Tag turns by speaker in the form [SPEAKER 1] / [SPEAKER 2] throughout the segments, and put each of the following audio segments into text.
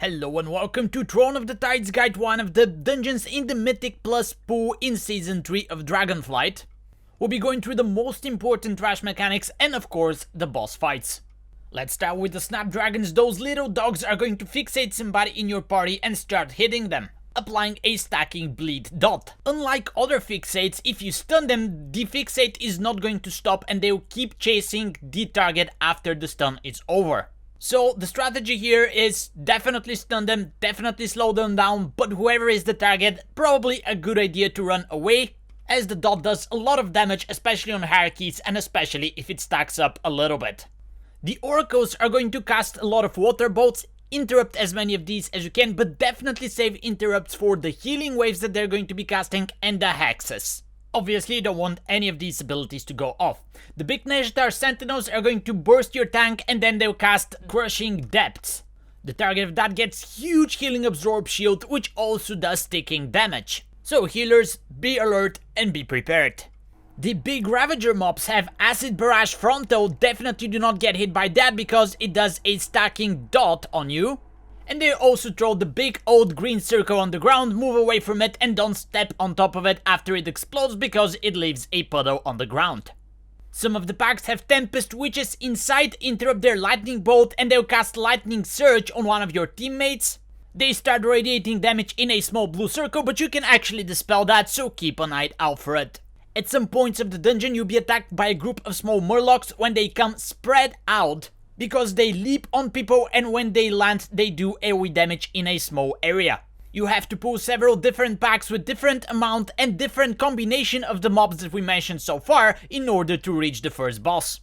[SPEAKER 1] Hello and welcome to Throne of the Tides Guide, one of the dungeons in the Mythic Plus pool in Season 3 of Dragonflight. We'll be going through the most important trash mechanics and of course the boss fights. Let's start with the snapdragons. Those little dogs are going to fixate somebody in your party and start hitting them, applying a stacking bleed dot. Unlike other fixates, if you stun them, the fixate is not going to stop and they'll keep chasing the target after the stun is over. So the strategy here is definitely stun them, definitely slow them down, but whoever is the target, probably a good idea to run away, as the dot does a lot of damage, especially on hierarchies and especially if it stacks up a little bit. The oracles are going to cast a lot of water bolts. Interrupt as many of these as you can, but definitely save interrupts for the healing waves that they're going to be casting and the hexes. Obviously you don't want any of these abilities to go off. The big Nezhtar Sentinels are going to burst your tank and then they'll cast Crushing Depths. The target of that gets huge healing absorb shield, which also does sticking damage. So healers, be alert and be prepared. The big Ravager mobs have Acid Barrage Frontal. Definitely do not get hit by that because it does a stacking dot on you. And they also throw the big old green circle on the ground, move away from it and don't step on top of it after it explodes because it leaves a puddle on the ground. Some of the packs have Tempest Witches inside, interrupt their lightning bolt and they'll cast Lightning Surge on one of your teammates. They start radiating damage in a small blue circle, but you can actually dispel that, so keep an eye out for it. At some points of the dungeon you'll be attacked by a group of small murlocs when they come spread out, because they leap on people and when they land they do AoE damage in a small area. You have to pull several different packs with different amount and different combination of the mobs that we mentioned so far in order to reach the first boss.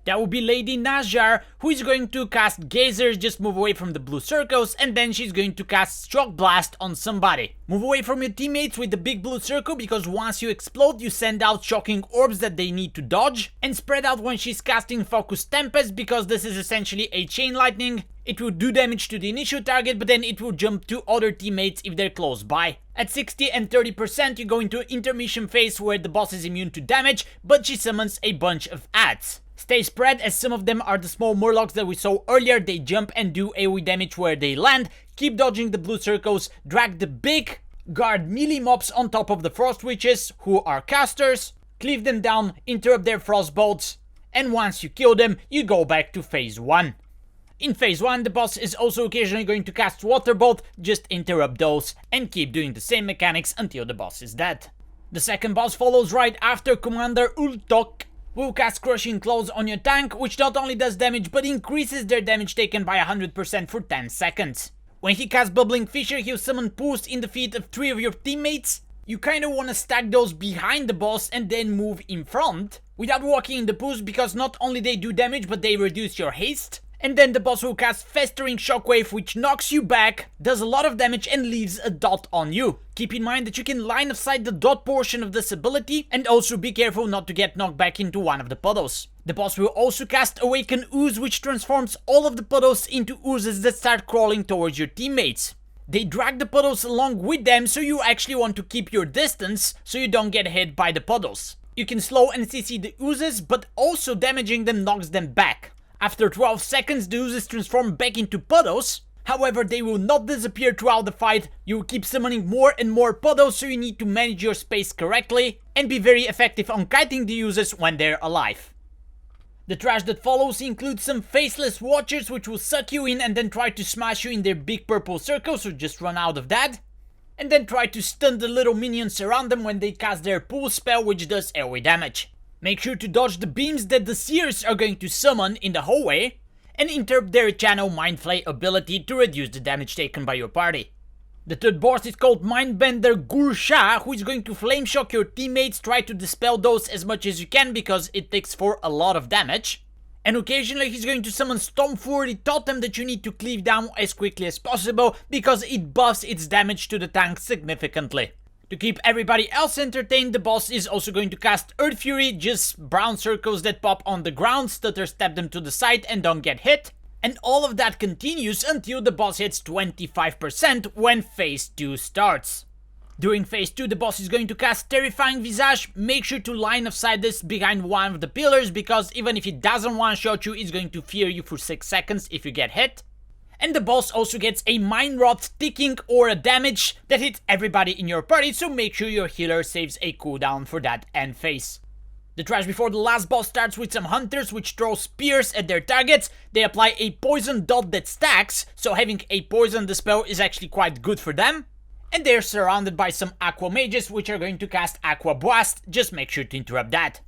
[SPEAKER 1] That will be Lady Nazjar, who is going to cast Gazers. Just move away from the blue circles and then she's going to cast Shock Blast on somebody. Move away from your teammates with the big blue circle because once you explode you send out shocking orbs that they need to dodge. And spread out when she's casting Focus Tempest because this is essentially a chain lightning. It will do damage to the initial target, but then it will jump to other teammates if they're close by. At 60 and 30% you go into intermission phase where the boss is immune to damage, but she summons a bunch of adds. Stay spread as some of them are the small murlocs that we saw earlier. They jump and do AoE damage where they land. Keep dodging the blue circles, drag the big guard melee mobs on top of the frost witches who are casters, cleave them down, interrupt their frost bolts, and once you kill them you go back to phase 1. In phase 1 the boss is also occasionally going to cast water bolt, just interrupt those and keep doing the same mechanics until the boss is dead. The second boss follows right after. Commander Ultok will cast Crushing Claws on your tank, which not only does damage but increases their damage taken by 100% for 10 seconds. When he casts Bubbling Fissure he'll summon pools in the feet of 3 of your teammates. You kinda wanna stack those behind the boss and then move in front without walking in the pools because not only they do damage but they reduce your haste. And then the boss will cast Festering Shockwave, which knocks you back, does a lot of damage and leaves a dot on you. Keep in mind that you can line of sight the dot portion of this ability, and also be careful not to get knocked back into one of the puddles. The boss will also cast Awaken Ooze, which transforms all of the puddles into oozes that start crawling towards your teammates. They drag the puddles along with them, so you actually want to keep your distance so you don't get hit by the puddles. You can slow and CC the oozes, but also damaging them knocks them back. After 12 seconds the oozes transform back into puddles. However, they will not disappear throughout the fight. You will keep summoning more and more puddles, so you need to manage your space correctly and be very effective on kiting the oozes when they're alive. The trash that follows includes some faceless watchers which will suck you in and then try to smash you in their big purple circle, so just run out of that. And then try to stun the little minions around them when they cast their pool spell, which does AoE damage. Make sure to dodge the beams that the Seers are going to summon in the hallway, and interrupt their channel Mindflay ability to reduce the damage taken by your party. The third boss is called Mindbender Gursha, who is going to flame shock your teammates. Try to dispel those as much as you can because it takes for a lot of damage. And occasionally he's going to summon Stormfury Totem that you need to cleave down as quickly as possible because it buffs its damage to the tank significantly. To keep everybody else entertained, the boss is also going to cast Earth Fury, just brown circles that pop on the ground, stutter step them to the side and don't get hit. And all of that continues until the boss hits 25% when phase 2 starts. During phase 2 the boss is going to cast Terrifying Visage. Make sure to line of sight this behind one of the pillars because even if it doesn't one shot you, it's going to fear you for 6 seconds if you get hit. And the boss also gets a Mind Rot ticking aura damage that hits everybody in your party, so make sure your healer saves a cooldown for that end phase. The trash before the last boss starts with some hunters which throw spears at their targets. They apply a poison dot that stacks, so having a poison dispel is actually quite good for them. And they're surrounded by some aqua mages which are going to cast Aqua Blast, just make sure to interrupt that.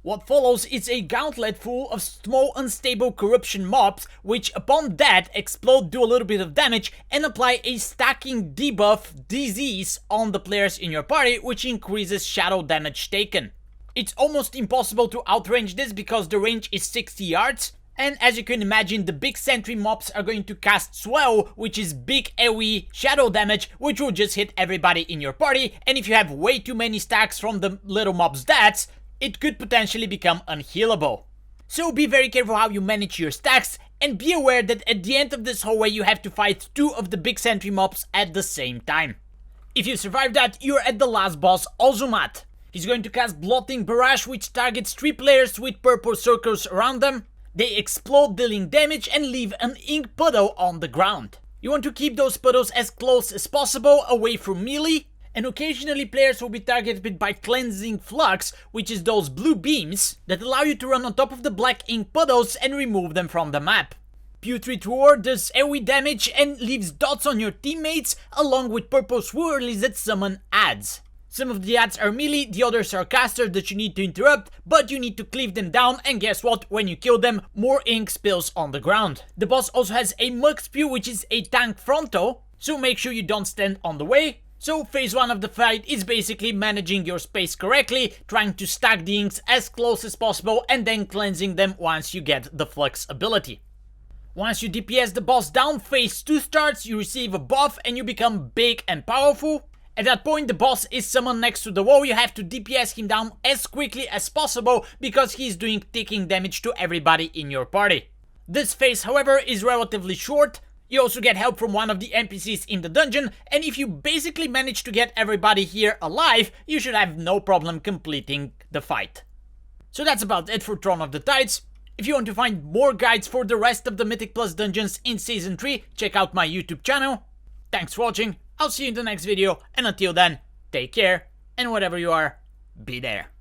[SPEAKER 1] What follows is a gauntlet full of small unstable corruption mobs which upon that explode, do a little bit of damage and apply a stacking debuff disease on the players in your party which increases shadow damage taken. It's almost impossible to outrange this because the range is 60 yards, and as you can imagine the big sentry mobs are going to cast Swell, which is big AoE shadow damage which will just hit everybody in your party, and if you have way too many stacks from the little mob's stats, it could potentially become unhealable. So be very careful how you manage your stacks, and be aware that at the end of this hallway you have to fight 2 of the big sentry mobs at the same time. If you survive that, you're at the last boss, Ozumat. He's going to cast Blotting Barrage which targets 3 players with purple circles around them. They explode dealing damage and leave an ink puddle on the ground. You want to keep those puddles as close as possible away from melee, and occasionally players will be targeted by Cleansing Flux, which is those blue beams that allow you to run on top of the black ink puddles and remove them from the map. Putrid Roar does AoE damage and leaves dots on your teammates along with purple swirlies that summon adds. Some of the adds are melee, the others are casters that you need to interrupt, but you need to cleave them down, and guess what, when you kill them, more ink spills on the ground. The boss also has a Mug Spew which is a tank frontal, so make sure you don't stand on the way. So phase 1 of the fight is basically managing your space correctly, trying to stack the inks as close as possible and then cleansing them once you get the Flux ability. Once you DPS the boss down, phase 2 starts, you receive a buff and you become big and powerful. At that point the boss is summoned next to the wall, you have to DPS him down as quickly as possible because he's doing ticking damage to everybody in your party. This phase however is relatively short. You also get help from one of the NPCs in the dungeon, and if you basically manage to get everybody here alive, you should have no problem completing the fight. So that's about it for Throne of the Tides. If you want to find more guides for the rest of the Mythic Plus dungeons in Season 3, check out my YouTube channel. Thanks for watching, I'll see you in the next video, and until then, take care, and whatever you are, be there.